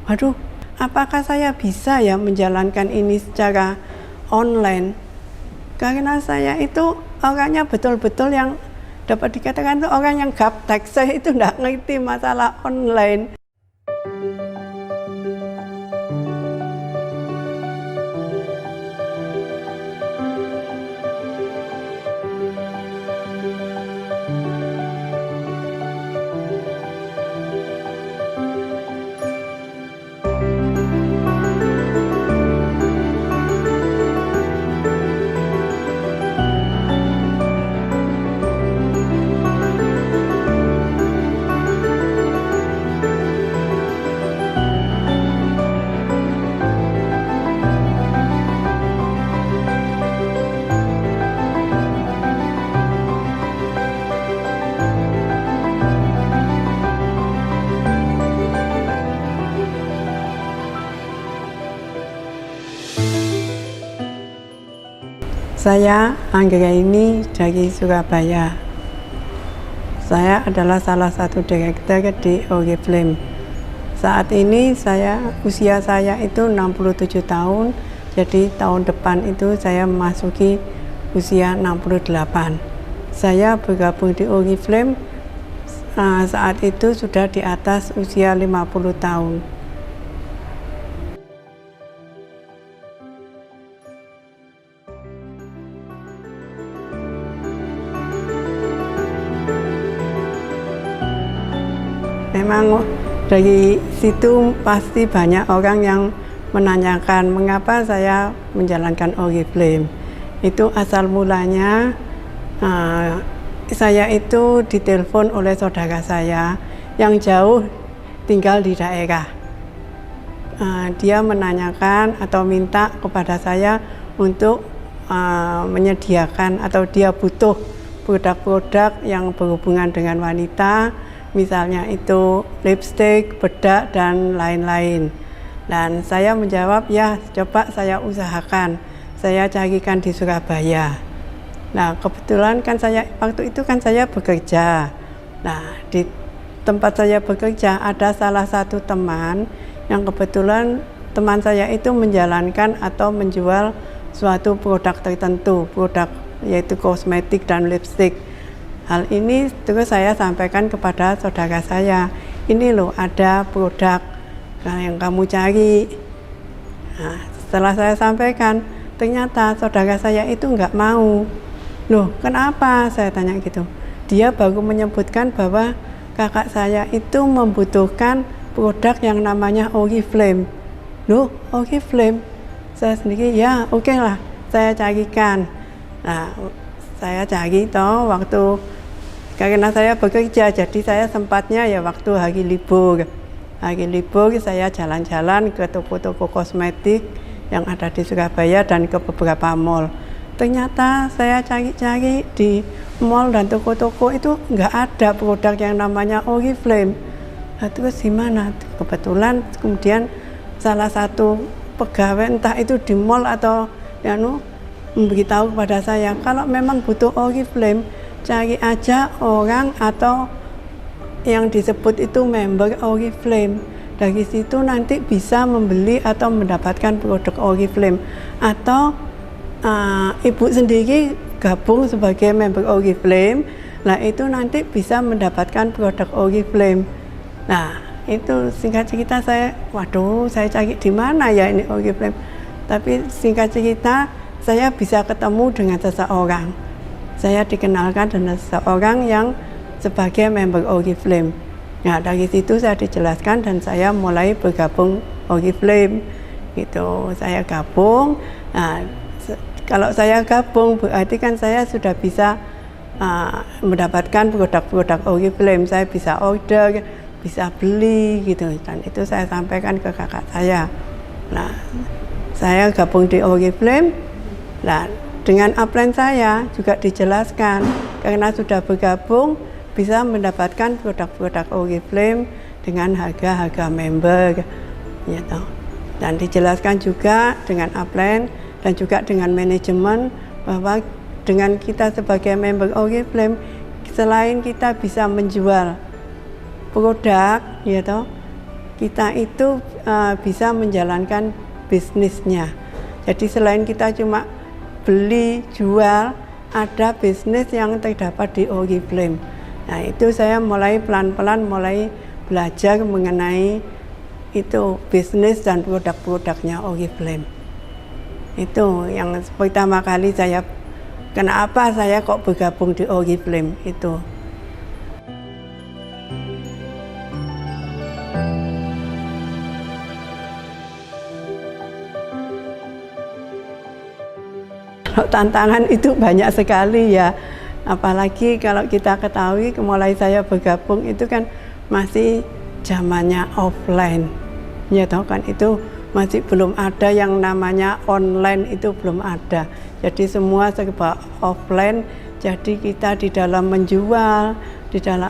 waduh, apakah saya bisa ya menjalankan ini secara online? Karena saya itu orangnya betul-betul yang dapat dikatakan itu orang yang gaptek. Saya itu tidak ngerti masalah online. Saya Anggraini dari Surabaya. Saya adalah salah satu direktur di Oriflame. Saat ini usia saya itu 67 tahun, jadi tahun depan itu saya memasuki usia 68. Saya bergabung di Oriflame saat itu sudah di atas usia 50 tahun. Memang dari situ pasti banyak orang yang menanyakan mengapa saya menjalankan Oriflame. Itu asal mulanya saya itu ditelepon oleh saudara saya yang jauh tinggal di daerah. Dia menanyakan atau minta kepada saya untuk menyediakan atau dia butuh produk-produk yang berhubungan dengan wanita, misalnya itu lipstik, bedak, dan lain-lain. Dan saya menjawab, ya coba saya usahakan, saya carikan di Surabaya. Nah kebetulan kan waktu itu saya bekerja. Nah di tempat saya bekerja ada salah satu teman yang kebetulan teman saya itu menjalankan atau menjual suatu produk tertentu, produk yaitu kosmetik dan lipstik. Hal ini terus saya sampaikan kepada saudara saya, ini loh ada produk yang kamu cari. Nah, setelah saya sampaikan, ternyata saudara saya itu nggak mau. Loh kenapa? Saya tanya gitu. Dia baru menyebutkan bahwa kakak saya itu membutuhkan produk yang namanya Oriflame. Loh Oriflame? Saya sendiri ya oke lah, saya carikan. Nah, saya cari waktu karena saya bekerja, jadi saya sempatnya ya waktu hari libur. Hari libur saya jalan-jalan ke toko-toko kosmetik yang ada di Surabaya dan ke beberapa mall. Ternyata saya cari-cari di mall dan toko-toko itu nggak ada produk yang namanya Oriflame. Nah, terus gimana? Kebetulan kemudian salah satu pegawai entah itu di mall atau memberitahu kepada saya, kalau memang butuh Oriflame, cari aja orang atau yang disebut itu member Oriflame. Dari situ nanti bisa membeli atau mendapatkan produk Oriflame. Atau ibu sendiri gabung sebagai member Oriflame, nah itu nanti bisa mendapatkan produk Oriflame. Nah itu singkat cerita waduh saya cari di mana ya ini Oriflame. Tapi singkat cerita saya bisa ketemu dengan seseorang. Saya dikenalkan dengan seseorang yang sebagai member Oriflame. Nah dari situ saya dijelaskan dan saya mulai bergabung Oriflame. Gitu, saya gabung. Nah, kalau saya gabung berarti kan saya sudah bisa mendapatkan produk-produk Oriflame. Saya bisa order, bisa beli gitu. Dan itu saya sampaikan ke kakak saya. Nah, saya gabung di Oriflame. Nah, dengan upline saya juga dijelaskan karena sudah bergabung bisa mendapatkan produk-produk Oriflame dengan harga-harga member gitu. Dan dijelaskan juga dengan upline dan juga dengan manajemen bahwa dengan kita sebagai member Oriflame, selain kita bisa menjual produk gitu, kita itu bisa menjalankan bisnisnya. Jadi selain kita cuma beli, jual, ada bisnis yang terdapat di Oriflame. Nah itu saya mulai pelan-pelan mulai belajar mengenai itu bisnis dan produk-produknya Oriflame. Itu yang pertama kali kenapa saya kok bergabung di Oriflame itu. Kalau tantangan itu banyak sekali ya, apalagi kalau kita ketahui mulai saya bergabung itu kan masih zamannya offline, ya toh kan, itu masih belum ada yang namanya online, itu belum ada. Jadi semua serba offline, jadi kita di dalam menjual, di dalam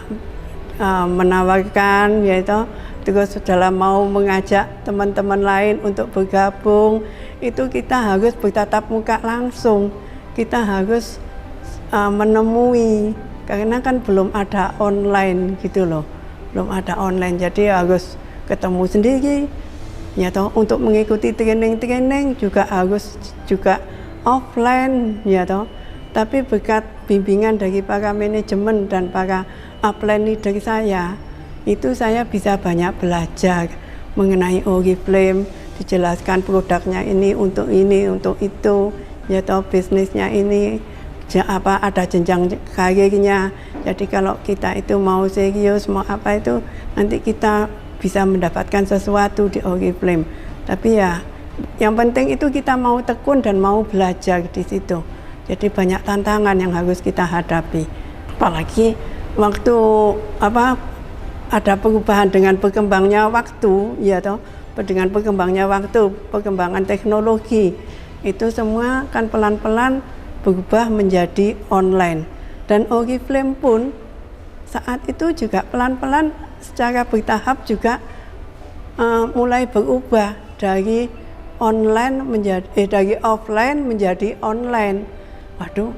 menawarkan, yaitu terus dalam mau mengajak teman-teman lain untuk bergabung, itu kita harus bertatap muka langsung, kita harus menemui, karena kan belum ada online gitu loh, belum ada online, jadi harus ketemu sendiri, ya toh. Untuk mengikuti training juga harus offline, ya toh. Tapi berkat bimbingan dari para manajemen dan para upline leader saya, itu saya bisa banyak belajar mengenai Oriflame, dijelaskan produknya ini, untuk itu, ya toh, bisnisnya ini ada jenjang karirnya. Jadi kalau kita itu mau serius, mau apa itu, nanti kita bisa mendapatkan sesuatu di Oriflame. Tapi ya yang penting itu kita mau tekun dan mau belajar di situ. Jadi banyak tantangan yang harus kita hadapi. Apalagi waktu ada perubahan dengan berkembangnya waktu, ya toh, dengan berkembangnya waktu, perkembangan teknologi, itu semua kan pelan-pelan berubah menjadi online. Dan Oriflame pun saat itu juga pelan-pelan secara bertahap juga mulai berubah dari dari offline menjadi online. Waduh,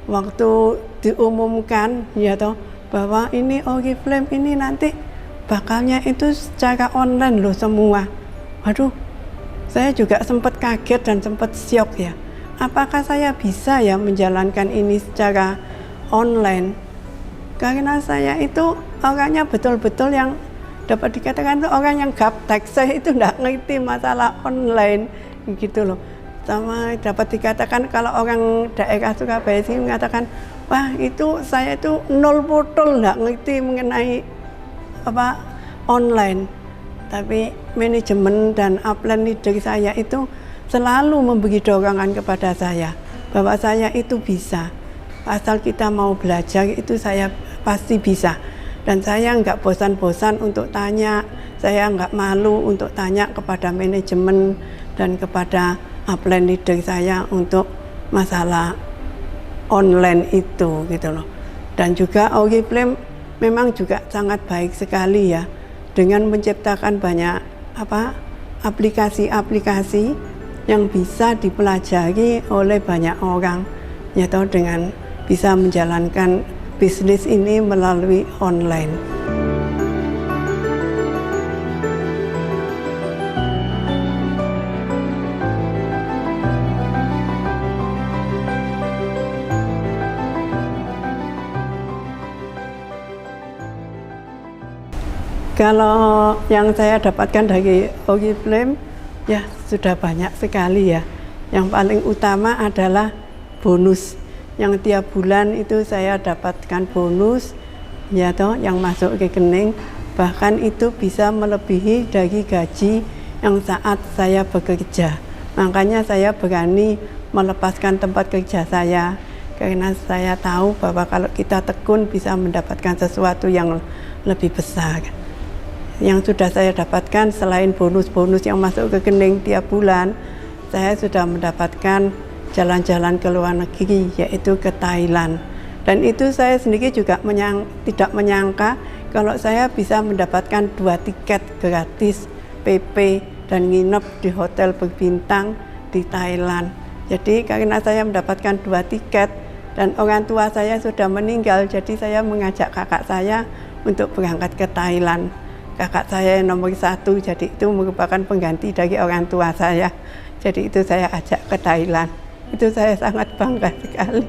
waktu diumumkan, ya toh, bahwa ini Oriflame ini nanti bakalnya itu secara online loh semua. Waduh, saya juga sempat kaget dan sempat syok ya. Apakah saya bisa ya menjalankan ini secara online? Karena saya itu orangnya betul-betul yang dapat dikatakan itu orang yang gaptek, saya itu tidak ngerti masalah online gitu loh. Sama dapat dikatakan kalau orang daerah Surabaya sini mengatakan, wah itu saya itu nol botol, nggak ngerti mengenai online. Tapi manajemen dan upline leader saya itu selalu memberi dorongan kepada saya bahwa saya itu bisa, asal kita mau belajar itu saya pasti bisa. Dan saya nggak bosan-bosan untuk tanya, saya nggak malu untuk tanya kepada manajemen dan kepada upline leader saya untuk masalah online itu gitu loh. Dan juga Oriflame memang juga sangat baik sekali ya, dengan menciptakan banyak aplikasi-aplikasi yang bisa dipelajari oleh banyak orang, yaitu dengan bisa menjalankan bisnis ini melalui online. Kalau yang saya dapatkan dari Oriflame ya sudah banyak sekali ya. Yang paling utama adalah bonus. Yang tiap bulan itu saya dapatkan bonus, ya toh, yang masuk ke rekening, bahkan itu bisa melebihi dari gaji yang saat saya bekerja. Makanya saya berani melepaskan tempat kerja saya, karena saya tahu bahwa kalau kita tekun bisa mendapatkan sesuatu yang lebih besar. Yang sudah saya dapatkan selain bonus-bonus yang masuk ke rekening tiap bulan, saya sudah mendapatkan jalan-jalan ke luar negeri, yaitu ke Thailand. Dan itu saya sendiri juga tidak menyangka kalau saya bisa mendapatkan 2 tiket gratis PP dan nginep di hotel berbintang di Thailand. Jadi karena saya mendapatkan 2 tiket dan orang tua saya sudah meninggal, jadi saya mengajak kakak saya untuk berangkat ke Thailand. kakak saya yang nomor 1, jadi itu merupakan pengganti dari orang tua saya. Jadi itu saya ajak ke Thailand. Itu saya sangat bangga sekali.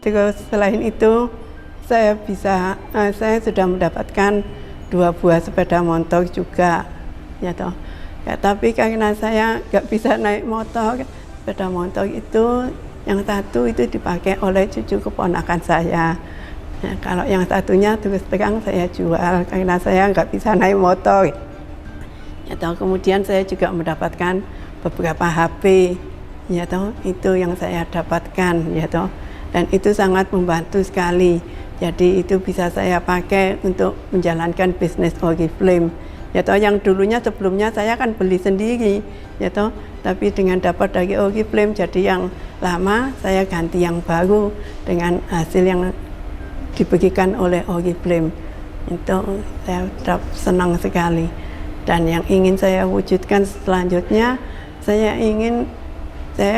Terus selain itu saya sudah mendapatkan 2 buah sepeda motor juga, ya toh. Ya, tapi karena saya nggak bisa naik motor, sepeda motor itu yang satu itu dipakai oleh cucu keponakan saya. Nah, kalau yang satunya terus terang saya jual karena saya nggak bisa naik motor. Ya toh, kemudian saya juga mendapatkan beberapa HP, ya toh, itu yang saya dapatkan, ya toh. Dan itu sangat membantu sekali. Jadi itu bisa saya pakai untuk menjalankan bisnis Oriflame. Ya toh, yang dulunya sebelumnya saya kan beli sendiri, ya toh. Tapi dengan dapat dari Oriflame, jadi yang lama saya ganti yang baru dengan hasil yang diberikan oleh Oriflame. Itu saya senang sekali. Dan yang ingin saya wujudkan selanjutnya, saya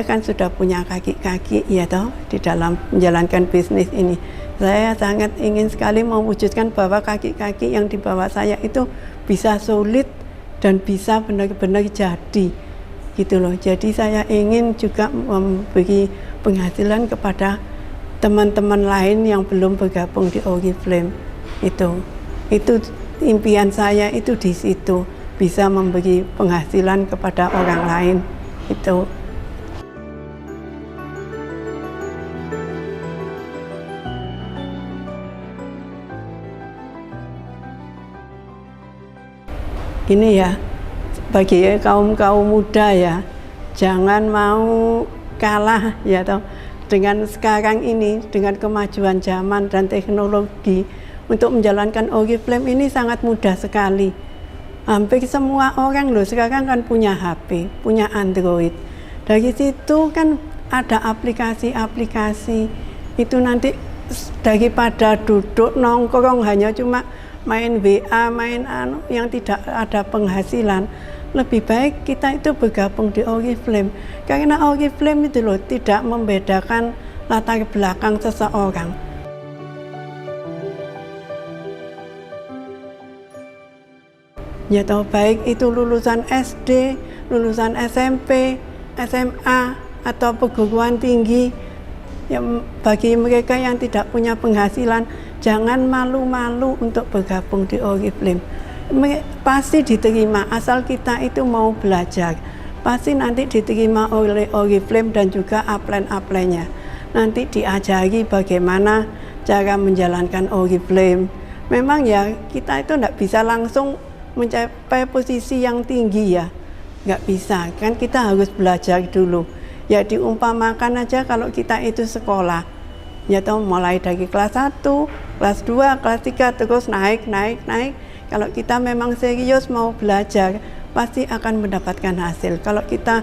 kan sudah punya kaki-kaki, ya toh, di dalam menjalankan bisnis ini. Saya sangat ingin sekali mewujudkan bahwa kaki-kaki yang di bawah saya itu bisa solid dan bisa benar-benar jadi, gitu loh. Jadi saya ingin juga memberi penghasilan kepada teman-teman lain yang belum bergabung di Oriflame. Itu impian saya itu di situ, bisa memberi penghasilan kepada orang lain. Itu. Ini ya, bagi kaum muda ya, jangan mau kalah, ya toh, dengan sekarang ini, dengan kemajuan zaman dan teknologi. Untuk menjalankan Oriflame ini sangat mudah sekali. Hampir semua orang loh sekarang kan punya HP, punya Android. Dari situ kan ada aplikasi-aplikasi. Itu nanti daripada duduk nongkrong hanya cuma main WA, main yang tidak ada penghasilan, lebih baik kita itu bergabung di Oriflame. Karena Oriflame itu loh tidak membedakan latar belakang seseorang. Ya toh, baik itu lulusan SD, lulusan SMP, SMA, atau perguruan tinggi. Yang bagi mereka yang tidak punya penghasilan, jangan malu-malu untuk bergabung di Oriflame. Pasti diterima asal kita itu mau belajar. Pasti nanti diterima oleh Oriflame dan juga upline-upline-nya. Nanti diajari bagaimana cara menjalankan Oriflame. Memang ya kita itu tidak bisa langsung mencapai posisi yang tinggi ya. Nggak bisa, kan kita harus belajar dulu. Ya diumpamakan aja kalau kita itu sekolah, ya toh, mulai dari kelas 1, kelas 2, kelas 3 terus naik. Kalau kita memang serius mau belajar, pasti akan mendapatkan hasil. Kalau kita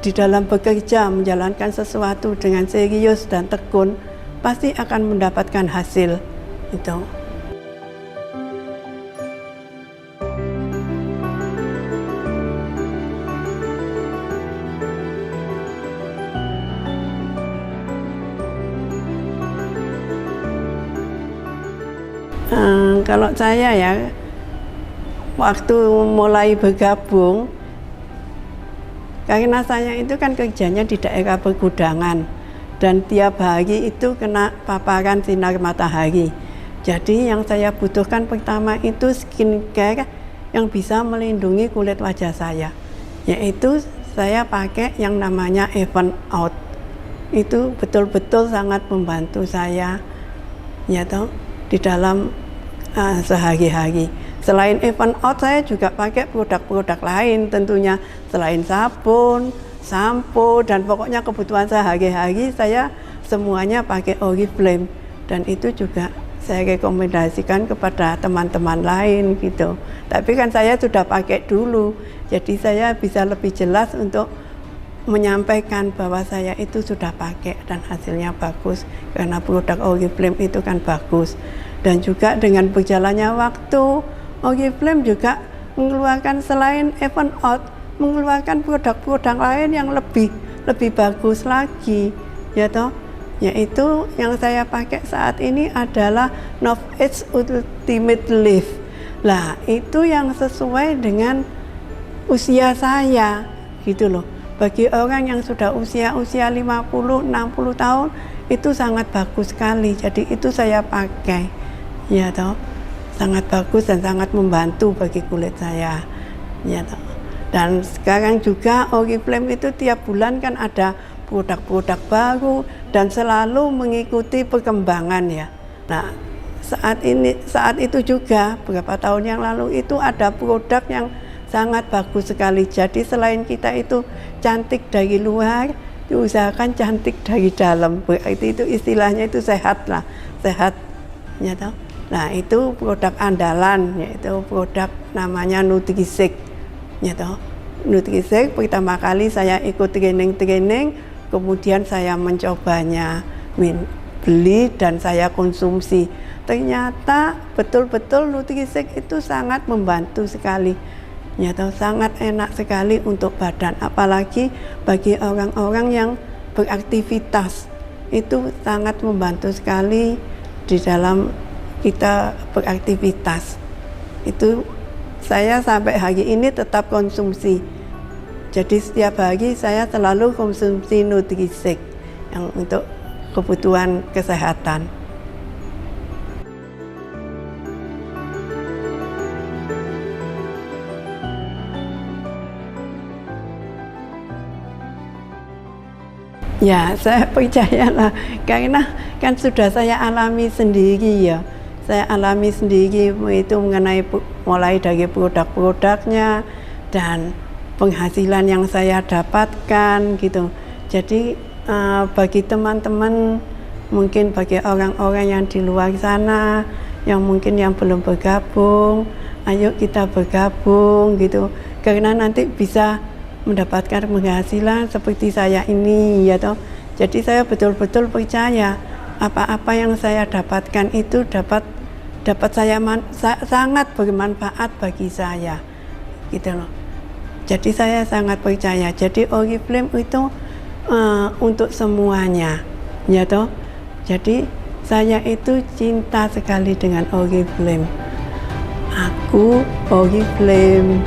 di dalam bekerja menjalankan sesuatu dengan serius dan tekun, pasti akan mendapatkan hasil. Itu. Kalau saya ya, waktu mulai bergabung, karena saya itu kan kerjanya di daerah pergudangan dan tiap hari itu kena paparan sinar matahari. Jadi yang saya butuhkan pertama itu skincare yang bisa melindungi kulit wajah saya, yaitu saya pakai yang namanya Even Out. Itu betul-betul sangat membantu saya, ya toh, di dalam sehari-hari. Selain Even Out, saya juga pakai produk-produk lain tentunya, selain sabun, sampo, dan pokoknya kebutuhan sehari-hari saya semuanya pakai Oriflame. Dan itu juga saya rekomendasikan kepada teman-teman lain gitu. Tapi kan saya sudah pakai dulu, jadi saya bisa lebih jelas untuk menyampaikan bahwa saya itu sudah pakai dan hasilnya bagus, karena produk Oriflame itu kan bagus. Dan juga dengan berjalannya waktu, Oriflame juga mengeluarkan selain Even Out, mengeluarkan produk-produk lain yang lebih bagus lagi, ya toh, yaitu yang saya pakai saat ini adalah Novage Ultimate Lift. Lah, itu yang sesuai dengan usia saya gitu loh. Bagi orang yang sudah usia 50, 60 tahun itu sangat bagus sekali. Jadi itu saya pakai. Ya toh. Sangat bagus dan sangat membantu bagi kulit saya. Ya toh. Dan sekarang juga Oriflame itu tiap bulan kan ada produk-produk baru dan selalu mengikuti perkembangan ya. Nah, saat itu juga beberapa tahun yang lalu itu ada produk yang sangat bagus sekali. Jadi selain kita itu cantik dari luar, diusahakan cantik dari dalam. Berarti itu istilahnya itu sehat lah, sehat. Ya toh? Nah, itu produk andalan, yaitu produk namanya Nutrisek. Ya toh? Nutrisek pertama kali saya ikut training, kemudian saya mencobanya, beli dan saya konsumsi. Ternyata betul-betul Nutrisek itu sangat membantu sekali. Ya toh, sangat enak sekali untuk badan, apalagi bagi orang-orang yang beraktivitas. Itu sangat membantu sekali di dalam kita beraktivitas. Itu saya sampai hari ini tetap konsumsi. Jadi setiap hari saya selalu konsumsi Nutrisek yang untuk kebutuhan kesehatan. Ya, saya percayalah karena kan sudah saya alami sendiri ya. Saya alami sendiri itu mengenai mulai dari produk-produknya dan penghasilan yang saya dapatkan gitu. Jadi bagi teman-teman, mungkin bagi orang-orang yang di luar sana yang mungkin yang belum bergabung, ayo kita bergabung gitu. Karena nanti bisa mendapatkan penghasilan seperti saya ini ya toh. Jadi saya betul-betul percaya apa-apa yang saya dapatkan itu dapat saya sangat bermanfaat bagi saya gitu loh. Jadi saya sangat percaya. Jadi Oriflame itu untuk semuanya ya toh. Jadi saya itu cinta sekali dengan Oriflame. Aku Oriflame.